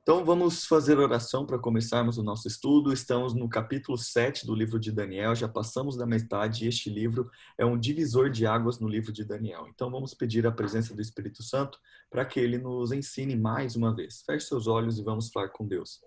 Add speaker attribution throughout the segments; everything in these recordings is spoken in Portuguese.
Speaker 1: Então vamos fazer oração para começarmos o nosso estudo. Estamos no capítulo 7 do livro de Daniel, já passamos da metade e este livro é um divisor de águas no livro de Daniel. Então vamos pedir a presença do Espírito Santo para que ele nos ensine mais uma vez. Feche seus olhos e vamos falar com Deus.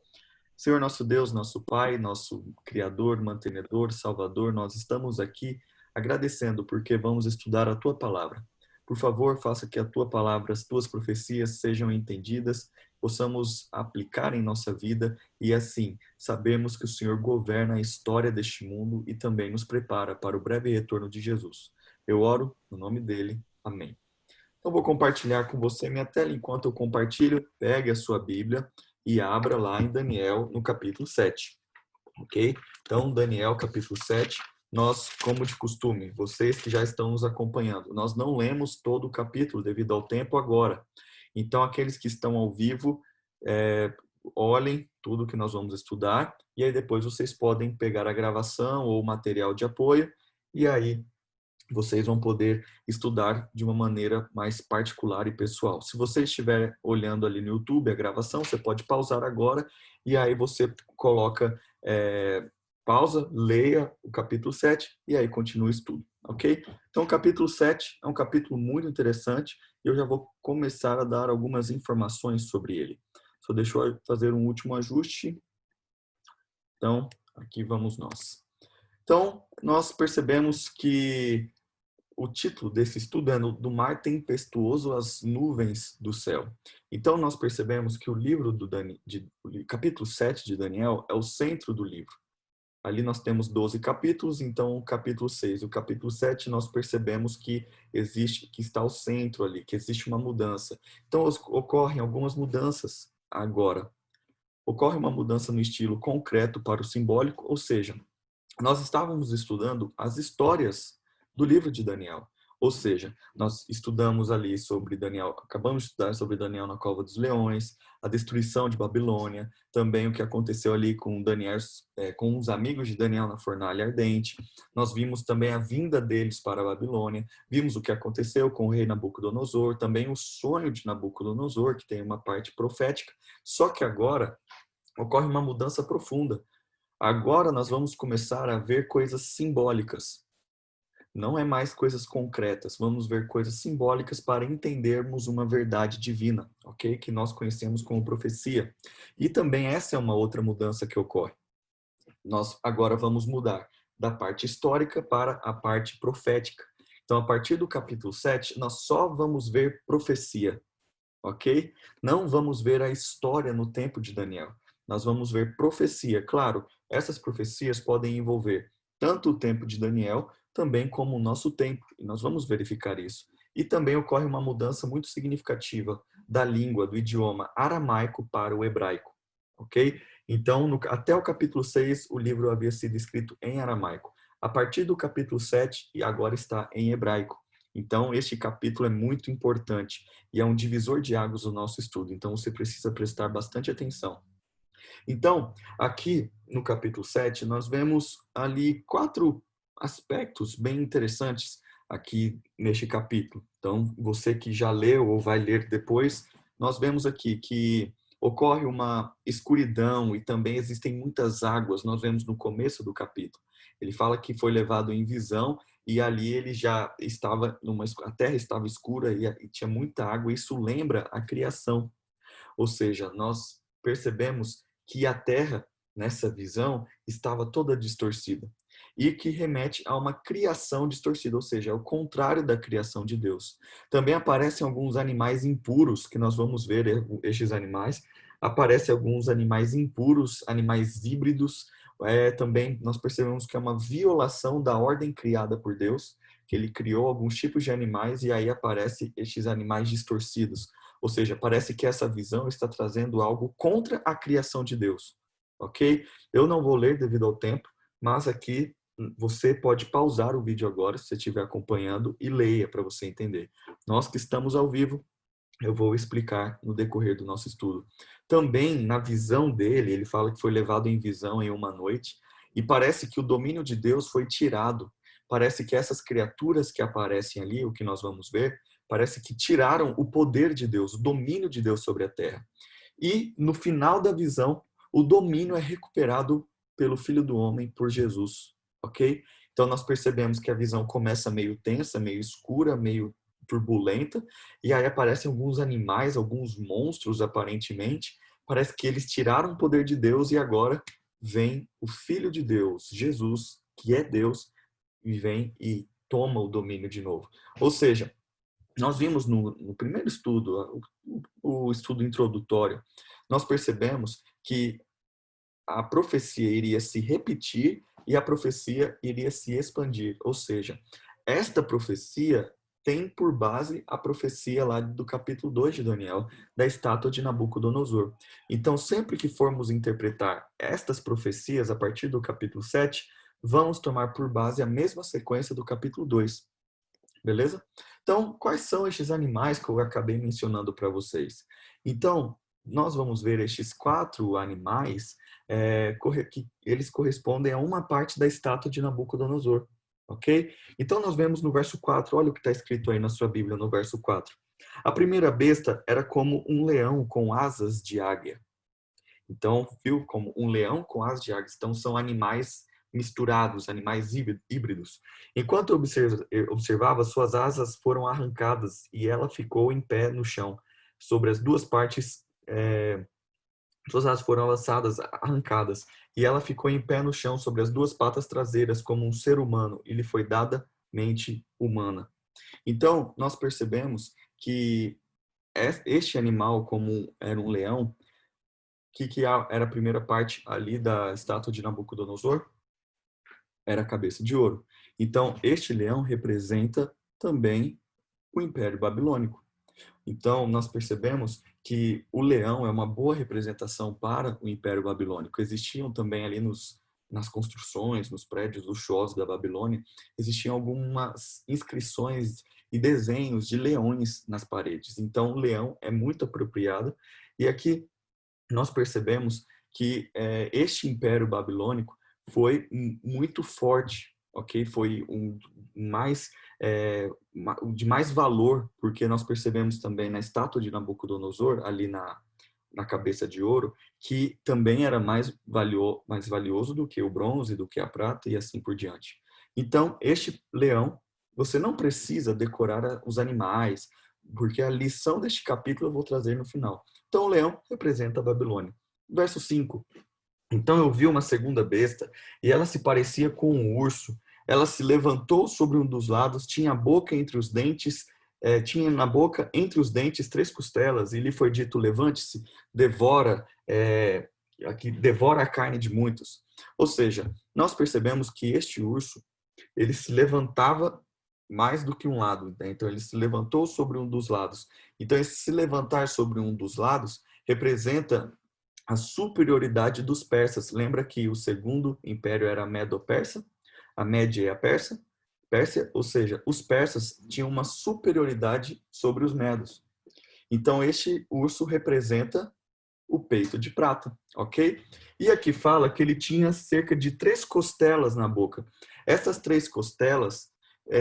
Speaker 1: Senhor nosso Deus, nosso Pai, nosso Criador, Mantenedor, Salvador, nós estamos aqui agradecendo porque vamos estudar a Tua Palavra. Por favor, faça que a Tua Palavra, as Tuas profecias sejam entendidas, possamos aplicar em nossa vida e assim sabemos que o Senhor governa a história deste mundo e também nos prepara para o breve retorno de Jesus. Eu oro no nome dele. Amém. Então vou compartilhar com você minha tela. Enquanto eu compartilho, pegue a sua Bíblia e abra lá em Daniel no capítulo 7. Ok? Então, Daniel capítulo 7. Nós, como de costume, vocês que já estão nos acompanhando, nós não lemos todo o capítulo devido ao tempo agora. Então, aqueles que estão ao vivo, olhem tudo que nós vamos estudar e aí depois vocês podem pegar a gravação ou o material de apoio e aí vocês vão poder estudar de uma maneira mais particular e pessoal. Se você estiver olhando ali no YouTube a gravação, você pode pausar agora e aí você coloca pausa, leia o capítulo 7 e aí continua o estudo, ok? Então, o capítulo 7 é um capítulo muito interessante e eu já vou começar a dar algumas informações sobre ele. Só deixa eu fazer um último ajuste. Então, aqui vamos nós. Então, nós percebemos que o título desse estudo é Do Mar Tempestuoso às Nuvens do Céu. Então, nós percebemos que o livro o capítulo 7 de Daniel é o centro do livro. Ali nós temos 12 capítulos, então o capítulo 6 e o capítulo 7 nós percebemos que está ao centro ali, que existe uma mudança. Então, ocorrem algumas mudanças agora. Ocorre uma mudança no estilo concreto para o simbólico, ou seja, nós estávamos estudando as histórias do livro de Daniel. Ou seja, nós estudamos ali sobre Daniel, acabamos de estudar sobre Daniel na cova dos leões, a destruição de Babilônia, também o que aconteceu ali com Daniel, com os amigos de Daniel na fornalha ardente. Nós vimos também a vinda deles para a Babilônia, vimos o que aconteceu com o rei Nabucodonosor, também o sonho de Nabucodonosor, que tem uma parte profética. Só que agora ocorre uma mudança profunda. Agora nós vamos começar a ver coisas simbólicas. Não é mais coisas concretas. Vamos ver coisas simbólicas para entendermos uma verdade divina, ok? Que nós conhecemos como profecia. E também essa é uma outra mudança que ocorre. Nós agora vamos mudar da parte histórica para a parte profética. Então, a partir do capítulo 7, nós só vamos ver profecia, ok? Não vamos ver a história no tempo de Daniel. Nós vamos ver profecia. Claro, essas profecias podem envolver tanto o tempo de Daniel, também como o nosso tempo. E nós vamos verificar isso. E também ocorre uma mudança muito significativa da língua, do idioma aramaico para o hebraico, ok? Então, até o capítulo 6, o livro havia sido escrito em aramaico. A partir do capítulo 7, e agora está em hebraico. Então, este capítulo é muito importante e é um divisor de águas do nosso estudo. Então, você precisa prestar bastante atenção. Então, aqui no capítulo 7, nós vemos ali 4 aspectos bem interessantes aqui neste capítulo. Então, você que já leu ou vai ler depois, nós vemos aqui que ocorre uma escuridão e também existem muitas águas. Nós vemos no começo do capítulo. Ele fala que foi levado em visão e ali ele já estava a terra estava escura e tinha muita água. Isso lembra a criação. Ou seja, nós percebemos que a terra, nessa visão, estava toda distorcida. E que remete a uma criação distorcida, ou seja, é o contrário da criação de Deus. Também aparecem alguns animais impuros, que nós vamos ver estes animais. Aparecem alguns animais impuros, animais híbridos. Também nós percebemos que é uma violação da ordem criada por Deus, que ele criou alguns tipos de animais e aí aparecem estes animais distorcidos. Ou seja, parece que essa visão está trazendo algo contra a criação de Deus, ok? Eu não vou ler devido ao tempo, mas aqui você pode pausar o vídeo agora, se você estiver acompanhando, e leia para você entender. Nós que estamos ao vivo, eu vou explicar no decorrer do nosso estudo. Também, na visão dele, ele fala que foi levado em visão em uma noite, e parece que o domínio de Deus foi tirado. Parece que essas criaturas que aparecem ali, o que nós vamos ver, parece que tiraram o poder de Deus, o domínio de Deus sobre a terra. E no final da visão, o domínio é recuperado pelo Filho do Homem, por Jesus, ok? Então nós percebemos que a visão começa meio tensa, meio escura, meio turbulenta, e aí aparecem alguns animais, alguns monstros aparentemente. Parece que eles tiraram o poder de Deus e agora vem o Filho de Deus, Jesus, que é Deus, e vem e toma o domínio de novo. Ou seja, nós vimos no primeiro estudo, o estudo introdutório, nós percebemos que a profecia iria se repetir e a profecia iria se expandir. Ou seja, esta profecia tem por base a profecia lá do capítulo 2 de Daniel, da estátua de Nabucodonosor. Então, sempre que formos interpretar estas profecias a partir do capítulo 7, vamos tomar por base a mesma sequência do capítulo 2. Beleza? Então, quais são estes animais que eu acabei mencionando para vocês? Então, nós vamos ver estes 4 animais que eles correspondem a uma parte da estátua de Nabucodonosor, ok? Então, nós vemos no verso 4, olha o que está escrito aí na sua Bíblia, no verso 4. A primeira besta era como um leão com asas de águia. Então, viu como um leão com asas de águia. Então, são animais misturados, animais híbridos. Enquanto observava, suas asas foram arrancadas e ela ficou em pé no chão, sobre as duas partes. Suas asas foram lançadas, arrancadas, e ela ficou em pé no chão sobre as duas patas traseiras, como um ser humano, e lhe foi dada mente humana. Então, nós percebemos que este animal, como era um leão, que era a primeira parte ali da estátua de Nabucodonosor? Era a cabeça de ouro. Então, este leão representa também o Império Babilônico. Então, nós percebemos que o leão é uma boa representação para o Império Babilônico. Existiam também ali nas construções, nos prédios luxuosos da Babilônia, existiam algumas inscrições e desenhos de leões nas paredes. Então, o leão é muito apropriado. E aqui nós percebemos que este Império Babilônico foi muito forte, ok? Foi de mais valor, porque nós percebemos também na estátua de Nabucodonosor, ali na cabeça de ouro, que também era mais valioso do que o bronze, do que a prata e assim por diante. Então, este leão, você não precisa decorar os animais, porque a lição deste capítulo eu vou trazer no final. Então, o leão representa a Babilônia. Verso 5. Então eu vi uma segunda besta, e ela se parecia com um urso. Ela se levantou sobre um dos lados, tinha a boca entre os dentes, tinha na boca entre os dentes 3 costelas, e lhe foi dito: levante-se, devora a carne de muitos. Ou seja, nós percebemos que este urso, ele se levantava mais do que um lado, né? Então ele se levantou sobre um dos lados. Então esse se levantar sobre um dos lados representa a superioridade dos persas. Lembra que o segundo império era a Medo-Persa? A Média e a Pérsia, ou seja, os persas tinham uma superioridade sobre os medos. Então este urso representa o peito de prata, ok? E aqui fala que ele tinha cerca de 3 costelas na boca. Essas 3 costelas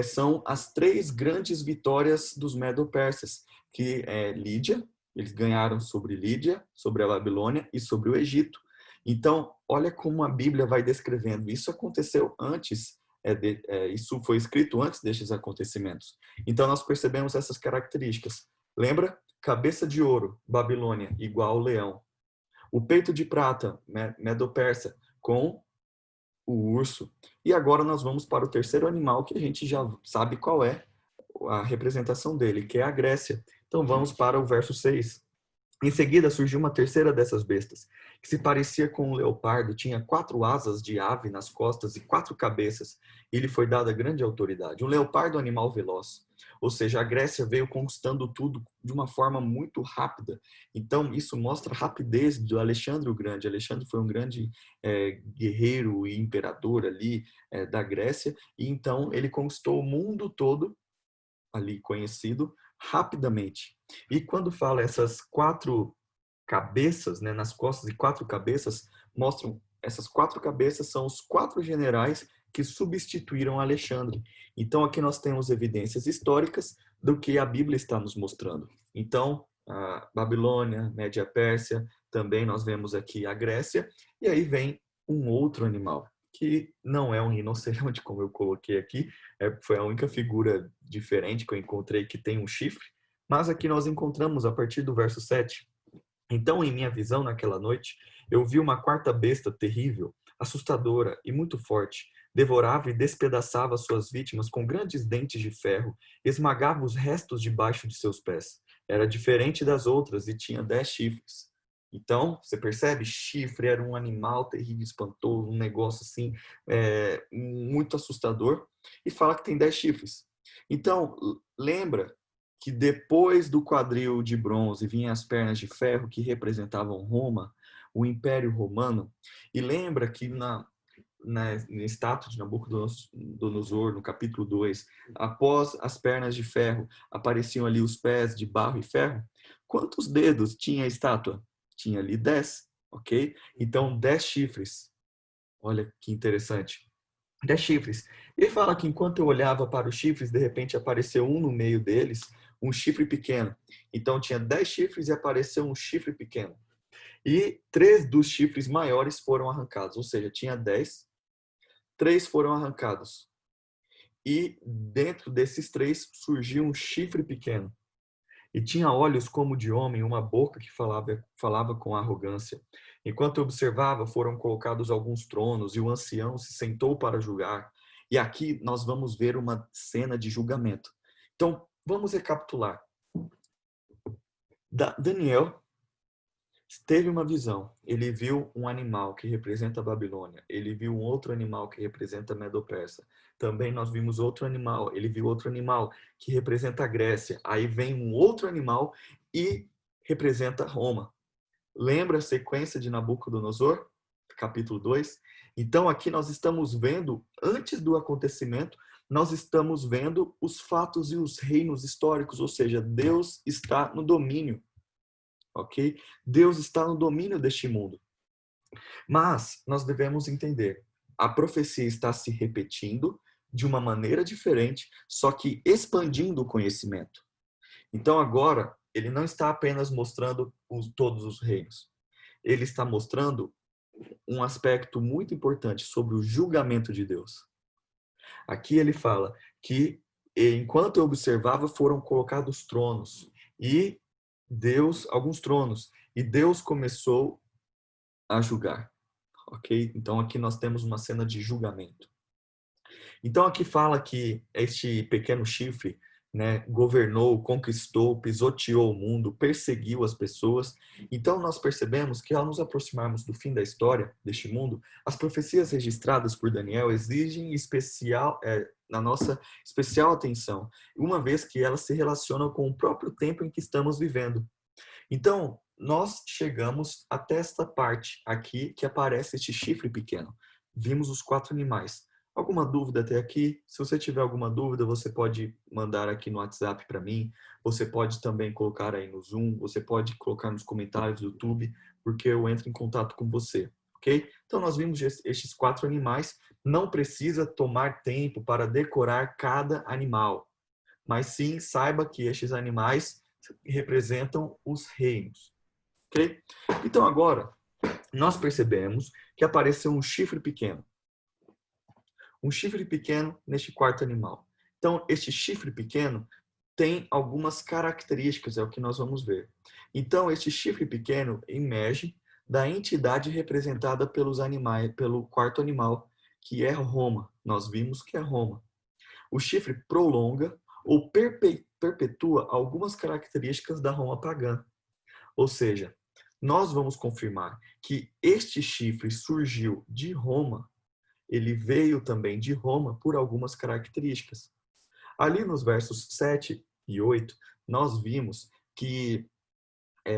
Speaker 1: são as 3 grandes vitórias dos Medo-Persas, que é Lídia, eles ganharam sobre Lídia, sobre a Babilônia e sobre o Egito. Então, olha como a Bíblia vai descrevendo. Isso aconteceu antes, isso foi escrito antes destes acontecimentos. Então, nós percebemos essas características. Lembra? Cabeça de ouro, Babilônia, igual ao leão. O peito de prata, Medo-Persa, com o urso. E agora nós vamos para o terceiro animal, que a gente já sabe qual é a representação dele, que é a Grécia. Então vamos para o verso 6. Em seguida surgiu uma terceira dessas bestas, que se parecia com um leopardo, tinha 4 asas de ave nas costas e 4 cabeças, e lhe foi dada grande autoridade. Um leopardo é um animal veloz, ou seja, a Grécia veio conquistando tudo de uma forma muito rápida. Então isso mostra a rapidez do Alexandre o Grande. Alexandre foi um grande guerreiro e imperador ali da Grécia, e então ele conquistou o mundo todo ali conhecido rapidamente. E quando fala essas 4 cabeças, né, nas costas e 4 cabeças, mostram essas 4 cabeças são os 4 generais que substituíram Alexandre. Então aqui nós temos evidências históricas do que a Bíblia está nos mostrando. Então, a Babilônia, Média Pérsia, também nós vemos aqui a Grécia, e aí vem um outro animal, que não é um rinoceronte, como eu coloquei aqui, foi a única figura diferente que eu encontrei que tem um chifre, mas aqui nós encontramos a partir do verso 7. Então, em minha visão naquela noite, eu vi uma quarta besta terrível, assustadora e muito forte. Devorava e despedaçava suas vítimas com grandes dentes de ferro, esmagava os restos debaixo de seus pés. Era diferente das outras e tinha 10 chifres. Então, você percebe? Chifre era um animal terrível, espantoso, um negócio assim, muito assustador. E fala que tem 10 chifres. Então, lembra que depois do quadril de bronze vinham as pernas de ferro que representavam Roma, o Império Romano. E lembra que na estátua de Nabucodonosor, no capítulo 2, após as pernas de ferro, apareciam ali os pés de barro e ferro. Quantos dedos tinha a estátua? Tinha ali 10, ok? Então, 10 chifres. Olha que interessante. 10 chifres. Ele fala que enquanto eu olhava para os chifres, de repente apareceu um no meio deles, um chifre pequeno. Então tinha 10 chifres e apareceu um chifre pequeno. E 3 dos chifres maiores foram arrancados, ou seja, tinha 10, 3 foram arrancados. E dentro desses 3 surgiu um chifre pequeno. E tinha olhos como de homem, uma boca que falava com arrogância. Enquanto eu observava, foram colocados alguns tronos e o ancião se sentou para julgar. E aqui nós vamos ver uma cena de julgamento. Então, vamos recapitular. Daniel teve uma visão. Ele viu um animal que representa a Babilônia. Ele viu um outro animal que representa a Medo-Persa. Também nós vimos outro animal. Ele viu outro animal que representa a Grécia. Aí vem um outro animal e representa Roma. Lembra a sequência de Nabucodonosor? Capítulo 2. Então aqui nós estamos vendo, antes do acontecimento, nós estamos vendo os fatos e os reinos históricos, ou seja, Deus está no domínio. Ok? Deus está no domínio deste mundo. Mas nós devemos entender, a profecia está se repetindo de uma maneira diferente, só que expandindo o conhecimento. Então agora, ele não está apenas mostrando todos os reinos. Ele está mostrando um aspecto muito importante sobre o julgamento de Deus. Aqui ele fala que enquanto eu observava, foram colocados tronos e alguns tronos, e Deus começou a julgar, ok? Então aqui nós temos uma cena de julgamento. Então aqui fala que este pequeno chifre, né, governou, conquistou, pisoteou o mundo, perseguiu as pessoas. Então nós percebemos que ao nos aproximarmos do fim da história deste mundo, as profecias registradas por Daniel exigem na nossa especial atenção, uma vez que elas se relacionam com o próprio tempo em que estamos vivendo. Então, nós chegamos até esta parte aqui que aparece este chifre pequeno. Vimos os 4 animais. Alguma dúvida até aqui? Se você tiver alguma dúvida, você pode mandar aqui no WhatsApp para mim. Você pode também colocar aí no Zoom. Você pode colocar nos comentários do YouTube, porque eu entro em contato com você, ok? Então, nós vimos estes 4 animais. Não precisa tomar tempo para decorar cada animal, mas sim saiba que estes animais representam os reinos, ok? Então agora nós percebemos que apareceu um chifre pequeno neste quarto animal. Então este chifre pequeno tem algumas características, é o que nós vamos ver. Então este chifre pequeno emerge da entidade representada pelos animais, pelo quarto animal, que é Roma. Nós vimos que é Roma. O chifre prolonga ou perpetua algumas características da Roma pagã. Ou seja, nós vamos confirmar que este chifre surgiu de Roma, ele veio também de Roma por algumas características. Ali nos versos 7 e 8, nós vimos que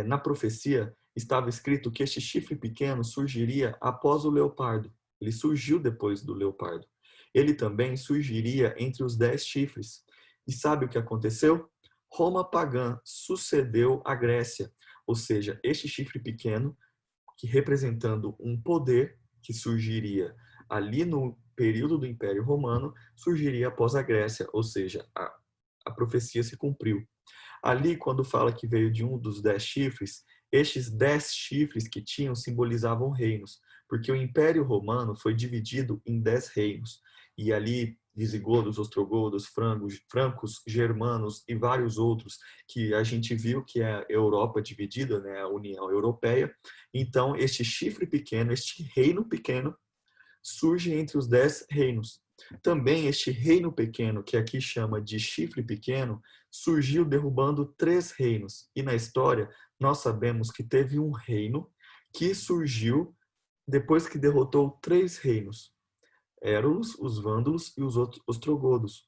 Speaker 1: na profecia estava escrito que este chifre pequeno surgiria após o leopardo. Ele surgiu depois do leopardo. Ele também surgiria entre os 10 chifres. E sabe o que aconteceu? Roma pagã sucedeu a Grécia. Ou seja, este chifre pequeno, que representando um poder que surgiria ali no período do Império Romano, surgiria após a Grécia. Ou seja, a profecia se cumpriu. Ali, quando fala que veio de um dos 10 chifres, Estes 10 chifres que tinham simbolizavam reinos, porque o Império Romano foi dividido em 10 reinos. E ali, visigodos, ostrogodos, francos, germanos e vários outros, que a gente viu que é a Europa dividida, né, a União Europeia. Então, este chifre pequeno, este reino pequeno, surge entre os 10 reinos. Também este reino pequeno, que aqui chama de chifre pequeno, surgiu derrubando 3 reinos. E na história, nós sabemos que teve um reino que surgiu depois que derrotou 3 reinos. Érulos, os vândalos e os ostrogodos.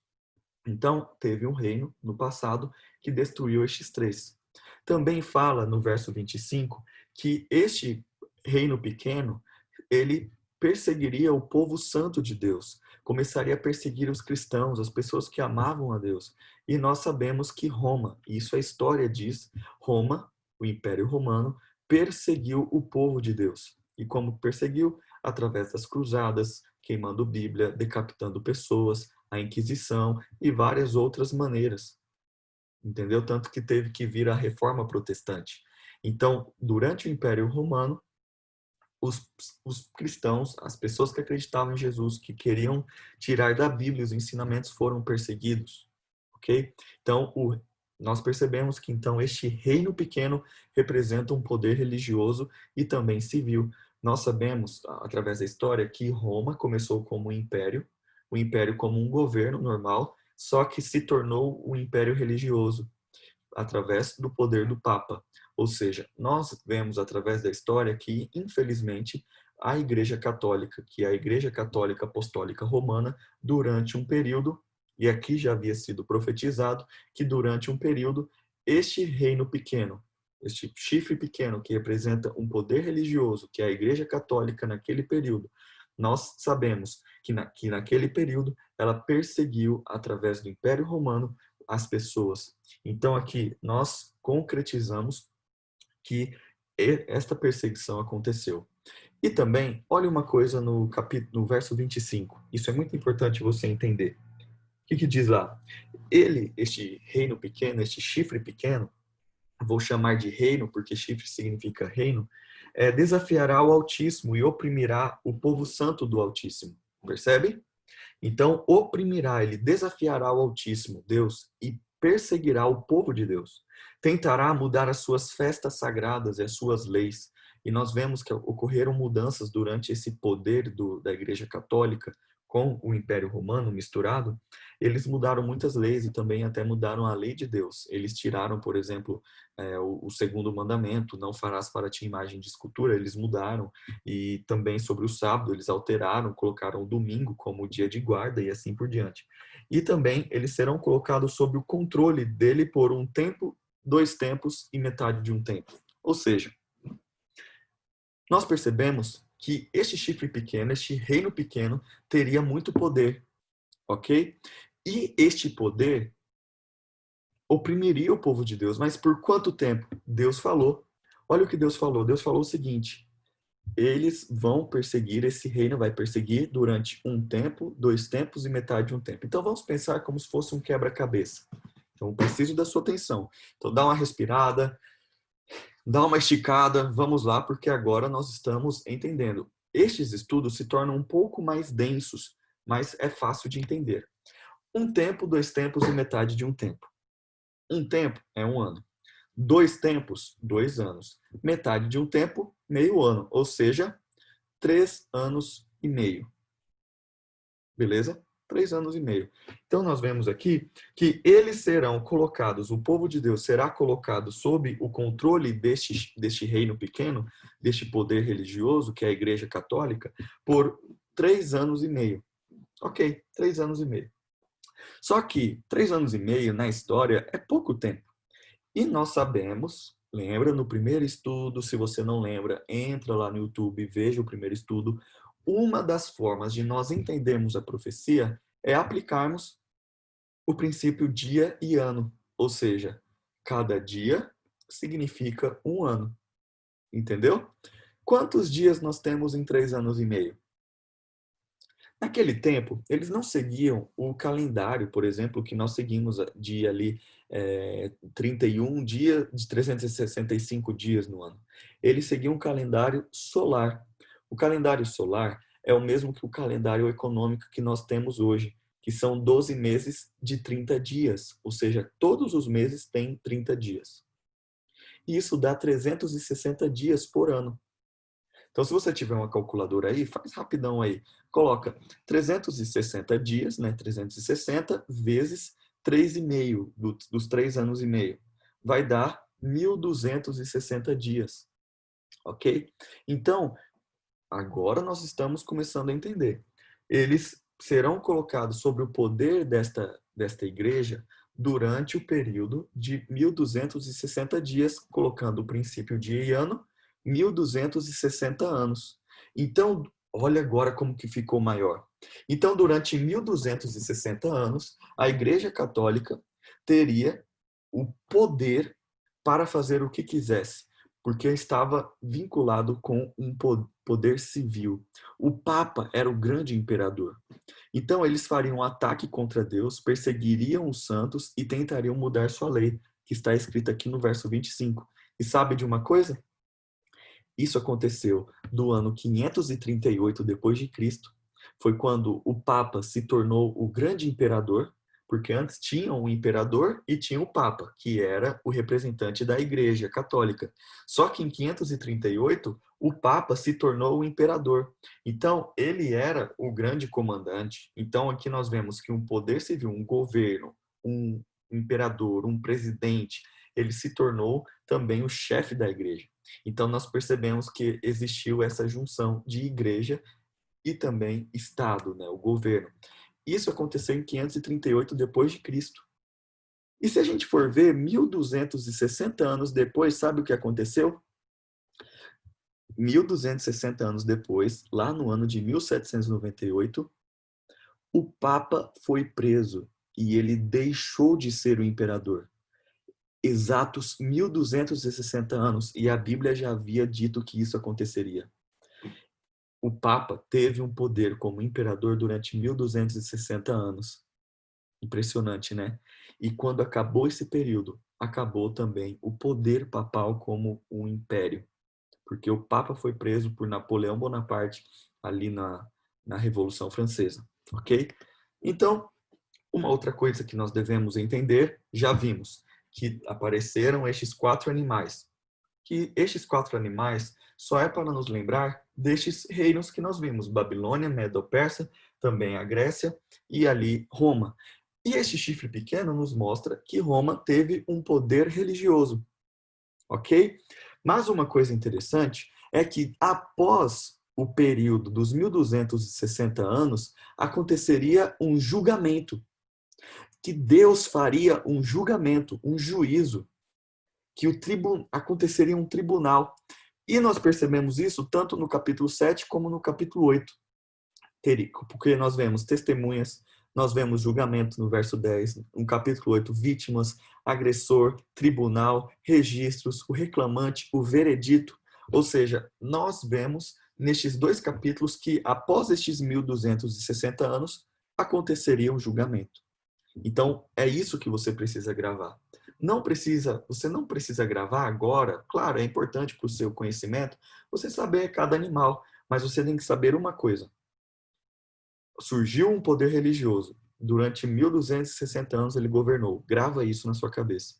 Speaker 1: Então, teve um reino no passado que destruiu estes 3. Também fala no verso 25 que este reino pequeno, ele perseguiria o povo santo de Deus, começaria a perseguir os cristãos, as pessoas que amavam a Deus. E nós sabemos que Roma, isso a história diz, Roma, o Império Romano, perseguiu o povo de Deus. E como perseguiu? Através das cruzadas, queimando Bíblia, decapitando pessoas, a Inquisição e várias outras maneiras. Entendeu? Tanto que teve que vir a Reforma Protestante. Então, durante o Império Romano, os cristãos, as pessoas que acreditavam em Jesus, que queriam tirar da Bíblia os ensinamentos, foram perseguidos. Ok? Então, nós percebemos que então este reino pequeno representa um poder religioso e também civil. Nós sabemos, através da história, que Roma começou como um império, o império como um governo normal, só que se tornou um império religioso através do poder do Papa. Ou seja, nós vemos através da história que, infelizmente, a Igreja Católica, que é a Igreja Católica Apostólica Romana, durante um período, e aqui já havia sido profetizado, que durante um período, este reino pequeno, este chifre pequeno que representa um poder religioso, que é a Igreja Católica naquele período, nós sabemos que naquele período ela perseguiu, através do Império Romano, as pessoas. Então aqui nós concretizamos que esta perseguição aconteceu. E também, olha uma coisa no verso 25. Isso é muito importante você entender. O que diz lá? Este reino pequeno, este chifre pequeno, vou chamar de reino porque chifre significa reino, desafiará o Altíssimo e oprimirá o povo santo do Altíssimo. Percebe? Então, oprimirá, ele desafiará o Altíssimo, Deus, e perseguirá o povo de Deus. Tentará mudar as suas festas sagradas e as suas leis. E nós vemos que ocorreram mudanças durante esse poder da Igreja Católica com o Império Romano misturado. Eles mudaram muitas leis e também até mudaram a lei de Deus. Eles tiraram, por exemplo, o segundo mandamento, não farás para ti imagem de escultura, eles mudaram. E também sobre o sábado, eles alteraram, colocaram o domingo como dia de guarda e assim por diante. E também eles serão colocados sob o controle dele por um tempo, 2 tempos e metade de um tempo. Ou seja, nós percebemos que este chifre pequeno, este reino pequeno, teria muito poder, ok? E este poder oprimiria o povo de Deus. Mas por quanto tempo? Deus falou. Olha o que Deus falou. Deus falou o seguinte: eles vão perseguir, esse reino vai perseguir durante um tempo, 2 tempos e metade de um tempo. Então vamos pensar como se fosse um quebra-cabeça. Então eu preciso da sua atenção. Então dá uma respirada, dá uma esticada, vamos lá, porque agora nós estamos entendendo. Estes estudos se tornam um pouco mais densos, mas é fácil de entender. Um tempo, 2 tempos e metade de um tempo. Um tempo é 1 ano. 2 tempos, 2 anos. Metade de um tempo, meio ano. Ou seja, 3 anos e meio. Beleza? 3 anos e meio. Então, nós vemos aqui que eles serão colocados, o povo de Deus será colocado sob o controle deste reino pequeno, deste poder religioso, que é a Igreja Católica, por 3 anos e meio. Ok, 3 anos e meio. Só que 3 anos e meio na história é pouco tempo. E nós sabemos, lembra no primeiro estudo, se você não lembra, entra lá no YouTube, veja o primeiro estudo. Uma das formas de nós entendermos a profecia é aplicarmos o princípio dia e ano. Ou seja, cada dia significa 1 ano. Entendeu? Quantos dias nós temos em 3 anos e meio? Naquele tempo, eles não seguiam o calendário, por exemplo, que nós seguimos de ali 31 dias, de 365 dias no ano. Eles seguiam um calendário solar. O calendário solar é o mesmo que o calendário econômico que nós temos hoje, que são 12 meses de 30 dias, ou seja, todos os meses têm 30 dias. E isso dá 360 dias por ano. Então, se você tiver uma calculadora aí, faz rapidão aí. Coloca 360 dias, né? 360 vezes 3,5 dos 3 anos e meio. Vai dar 1.260 dias, ok? Então, agora nós estamos começando a entender. Eles serão colocados sobre o poder desta igreja durante o período de 1.260 dias, colocando o princípio dia e ano, 1.260 anos. Então, olha agora como que ficou maior. Então, durante 1.260 anos, a Igreja Católica teria o poder para fazer o que quisesse, porque estava vinculado com um poder civil. O Papa era o grande imperador. Então, eles fariam um ataque contra Deus, perseguiriam os santos e tentariam mudar sua lei, que está escrita aqui no verso 25. E sabe de uma coisa? Isso aconteceu do ano 538 depois de Cristo. Foi quando o Papa se tornou o grande imperador, porque antes tinha um imperador e tinha o Papa, que era o representante da Igreja Católica. Só que em 538, o Papa se tornou o imperador. Então, ele era o grande comandante. Então, aqui nós vemos que um poder civil, um governo, um imperador, um presidente, ele se tornou também o chefe da igreja. Então, nós percebemos que existiu essa junção de igreja e também Estado, né, o governo. Isso aconteceu em 538 depois de Cristo. E se a gente for ver, 1.260 anos depois, sabe o que aconteceu? 1.260 anos depois, lá no ano de 1798, o Papa foi preso e ele deixou de ser o imperador. Exatos 1.260 anos, e a Bíblia já havia dito que isso aconteceria. O Papa teve um poder como imperador durante 1.260 anos. Impressionante, né? E quando acabou esse período, acabou também o poder papal como um império. Porque o Papa foi preso por Napoleão Bonaparte ali na Revolução Francesa, ok? Então, uma outra coisa que nós devemos entender, já vimos que apareceram estes 4 animais. Que estes 4 animais só é para nos lembrar destes reinos que nós vimos, Babilônia, Medo-Persa, também a Grécia e ali Roma. E este chifre pequeno nos mostra que Roma teve um poder religioso, ok? Mas uma coisa interessante é que após o período dos 1.260 anos, aconteceria um julgamento, que Deus faria um julgamento, um juízo, que aconteceria um tribunal. E nós percebemos isso tanto no capítulo 7 como no capítulo 8. Porque nós vemos testemunhas, nós vemos julgamento no verso 10, no capítulo 8, vítimas, agressor, tribunal, registros, o reclamante, o veredito. Ou seja, nós vemos nestes 2 capítulos que após estes 1.260 anos aconteceria um julgamento. Então, é isso que você precisa gravar. Você não precisa gravar agora. Claro, é importante para o seu conhecimento você saber cada animal, mas você tem que saber uma coisa. Surgiu um poder religioso. Durante 1.260 anos ele governou. Grava isso na sua cabeça.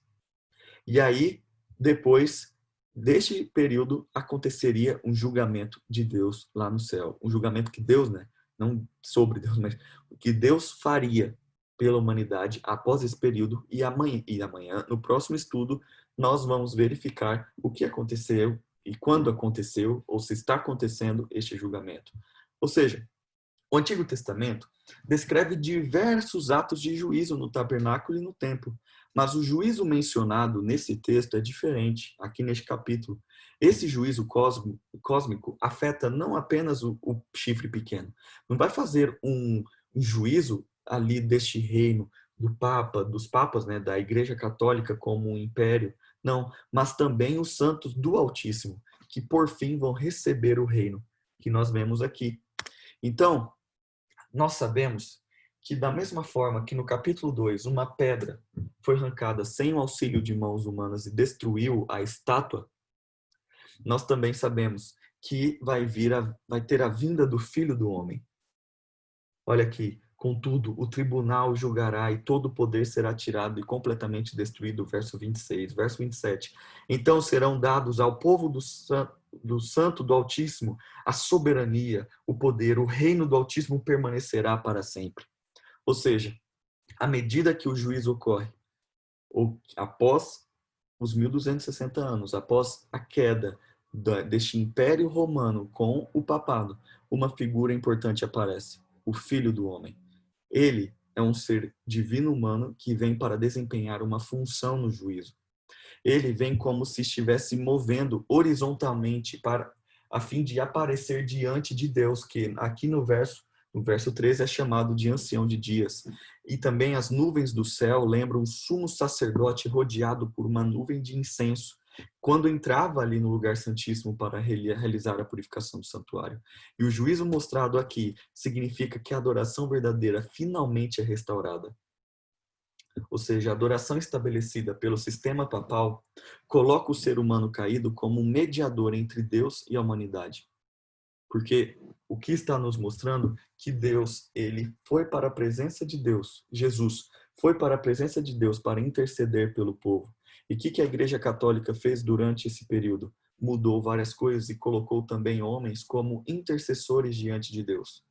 Speaker 1: E aí, depois deste período, aconteceria um julgamento de Deus lá no céu. Um julgamento que Deus, né? Não sobre Deus, mas que Deus faria pela humanidade após esse período. E amanhã, no próximo estudo, nós vamos verificar o que aconteceu e quando aconteceu, ou se está acontecendo este julgamento. Ou seja, o Antigo Testamento descreve diversos atos de juízo no tabernáculo e no templo, mas o juízo mencionado nesse texto é diferente, aqui neste capítulo. Esse juízo cósmico afeta não apenas o chifre pequeno, não vai fazer um juízo ali deste reino do Papa, dos papas, né, da Igreja Católica como um império, não, mas também os santos do Altíssimo, que por fim vão receber o reino que nós vemos aqui. Então, nós sabemos que da mesma forma que no capítulo 2 uma pedra foi arrancada sem o auxílio de mãos humanas e destruiu a estátua, nós também sabemos que vai ter a vinda do Filho do Homem. Olha aqui, contudo, o tribunal julgará e todo o poder será tirado e completamente destruído, verso 26. Verso 27. Então serão dados ao povo do Santo do Altíssimo a soberania, o poder, o reino do Altíssimo permanecerá para sempre. Ou seja, à medida que o juízo ocorre, ou após os 1260 anos, após a queda deste Império Romano com o papado, uma figura importante aparece, o Filho do Homem. Ele é um ser divino humano que vem para desempenhar uma função no juízo. Ele vem como se estivesse movendo horizontalmente a fim de aparecer diante de Deus, que aqui no verso 13 é chamado de ancião de dias. E também as nuvens do céu lembram um sumo sacerdote rodeado por uma nuvem de incenso, quando entrava ali no lugar santíssimo para realizar a purificação do santuário. E o juízo mostrado aqui significa que a adoração verdadeira finalmente é restaurada. Ou seja, a adoração estabelecida pelo sistema papal coloca o ser humano caído como um mediador entre Deus e a humanidade. Porque o que está nos mostrando que Deus, ele foi para a presença de Deus, Jesus foi para a presença de Deus para interceder pelo povo. E o que a Igreja Católica fez durante esse período? Mudou várias coisas e colocou também homens como intercessores diante de Deus.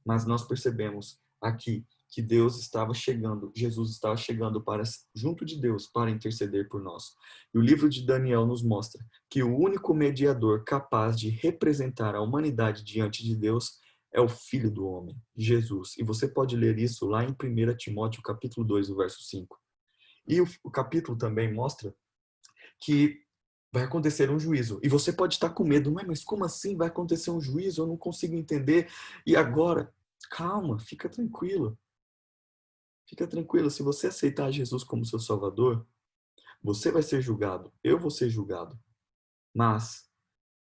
Speaker 1: Mas nós percebemos aqui que Deus estava chegando, Jesus estava chegando para junto de Deus para interceder por nós. E o livro de Daniel nos mostra que o único mediador capaz de representar a humanidade diante de Deus é o Filho do Homem, Jesus. E você pode ler isso lá em 1 Timóteo, capítulo 2, o verso 5. E o capítulo também mostra que vai acontecer um juízo. E você pode estar com medo, mas como assim vai acontecer um juízo? Eu não consigo entender. E agora? Calma, fica tranquilo. Fica tranquilo, se você aceitar Jesus como seu Salvador, você vai ser julgado, eu vou ser julgado. Mas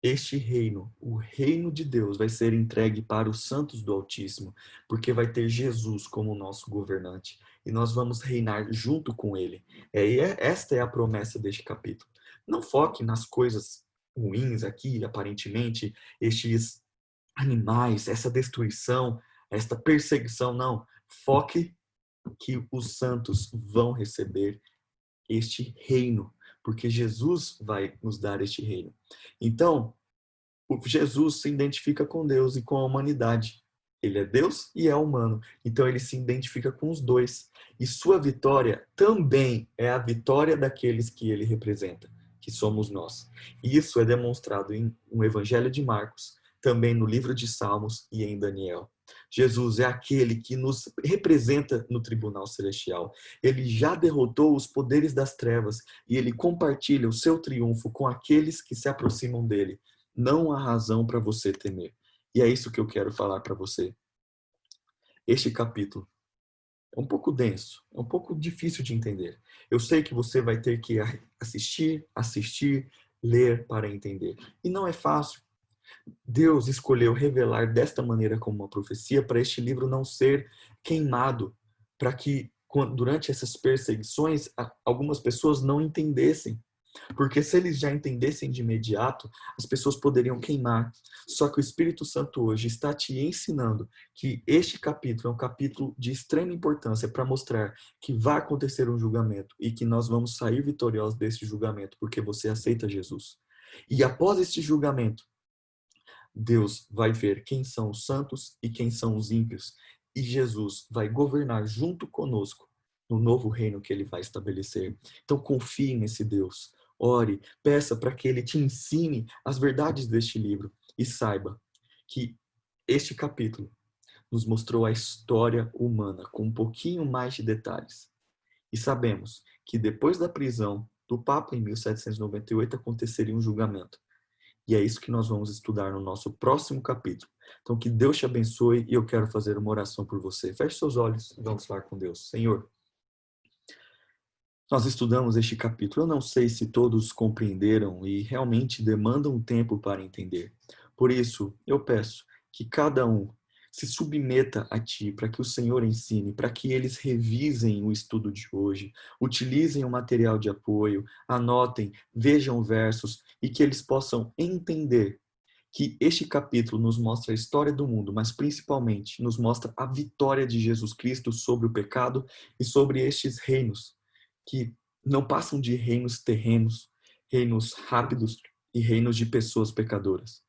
Speaker 1: este reino, o reino de Deus, vai ser entregue para os santos do Altíssimo, porque vai ter Jesus como nosso governante. E nós vamos reinar junto com ele. Esta é a promessa deste capítulo. Não foque nas coisas ruins aqui, aparentemente, estes animais, essa destruição, esta perseguição, não. Foque que os santos vão receber este reino, porque Jesus vai nos dar este reino. Então, Jesus se identifica com Deus e com a humanidade. Ele é Deus e é humano. Então ele se identifica com os dois. E sua vitória também é a vitória daqueles que ele representa, que somos nós. E isso é demonstrado no Evangelho de Marcos, também no livro de Salmos e em Daniel. Jesus é aquele que nos representa no tribunal celestial. Ele já derrotou os poderes das trevas e ele compartilha o seu triunfo com aqueles que se aproximam dele. Não há razão para você temer. E é isso que eu quero falar para você. Este capítulo é um pouco denso, é um pouco difícil de entender. Eu sei que você vai ter que assistir, ler para entender. E não é fácil. Deus escolheu revelar desta maneira como uma profecia para este livro não ser queimado, para que durante essas perseguições algumas pessoas não entendessem. Porque se eles já entendessem de imediato, as pessoas poderiam queimar. Só que o Espírito Santo hoje está te ensinando que este capítulo é um capítulo de extrema importância para mostrar que vai acontecer um julgamento e que nós vamos sair vitoriosos desse julgamento porque você aceita Jesus. E após este julgamento, Deus vai ver quem são os santos e quem são os ímpios. E Jesus vai governar junto conosco no novo reino que ele vai estabelecer. Então confie nesse Deus. Ore, peça para que ele te ensine as verdades deste livro e saiba que este capítulo nos mostrou a história humana com um pouquinho mais de detalhes. E sabemos que depois da prisão do Papa em 1798 aconteceria um julgamento. E é isso que nós vamos estudar no nosso próximo capítulo. Então que Deus te abençoe e eu quero fazer uma oração por você. Feche seus olhos e vamos falar com Deus. Senhor, nós estudamos este capítulo. Eu não sei se todos compreenderam e realmente demandam tempo para entender. Por isso, eu peço que cada um se submeta a Ti, para que o Senhor ensine, para que eles revisem o estudo de hoje, utilizem o material de apoio, anotem, vejam versos e que eles possam entender que este capítulo nos mostra a história do mundo, mas principalmente nos mostra a vitória de Jesus Cristo sobre o pecado e sobre estes reinos, que não passam de reinos terrenos, reinos rápidos e reinos de pessoas pecadoras.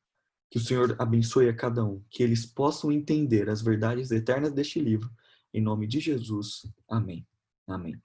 Speaker 1: Que o Senhor abençoe a cada um, que eles possam entender as verdades eternas deste livro. Em nome de Jesus. Amém. Amém.